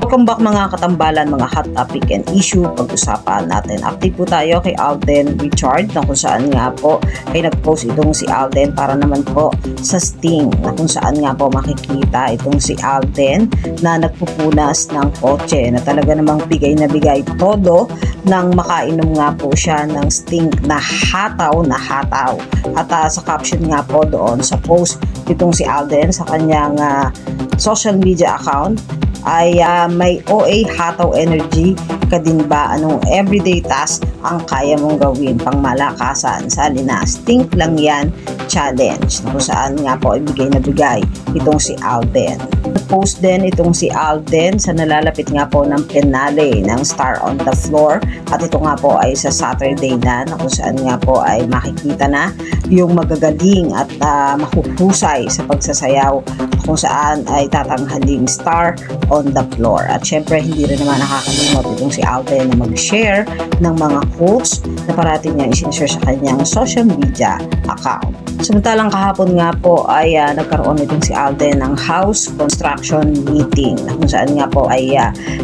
Welcome back mga katambalan, mga hot topic and issue pag-usapan natin. Update po tayo kay Alden Richard na kung saan nga po ay nag-post itong si Alden para naman po sa Sting na kung saan nga po makikita itong si Alden na nagpupunas ng kotse na talaga namang bigay na bigay todo nang makainom nga po siya ng Sting na hataw. At sa caption nga po doon sa post itong si Alden sa kanyang social media account ay may OA hataw energy ka din ba? Anong everyday task ang kaya mong gawin pang malakasan? Sali na Sting lang yan challenge na kung saan nga po ibigay na bigay itong si Alden. Post din itong si Alden sa nalalapit nga po ng finale ng Star on the Floor at ito nga po ay sa Saturday na kung saan nga po ay makikita na yung magagaling at mahuhusay sa pagsasayaw kung saan ay tatanghaling Star on the Floor. At syempre hindi rin naman nakakalimot itong si Alden na mag-share ng mga quotes na parating niya isinshare sa kanyang social media account. Samantalang kahapon nga po ay nagkaroon itong si Alden ng house construction meeting na kung saan nga po ay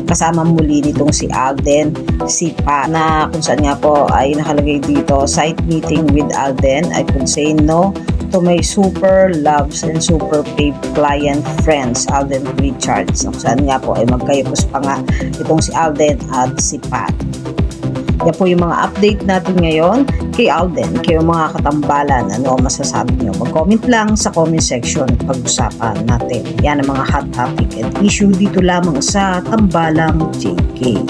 kasama muli nitong si Alden si Pa na kung saan nga po ay nakalagay dito site meeting with Alden. I could say no to my super loves and super paid client friends Alden Richards na kung saan nga po ay magkayapos pa nga itong si Alden at si Pat. Yan po yung mga update natin ngayon kay Alden, kayo mga katambalan, ano masasabi nyo? Mag-comment lang sa comment section pag-usapan natin. Yan ang mga hot topic and issue dito lamang sa Tambalang JK.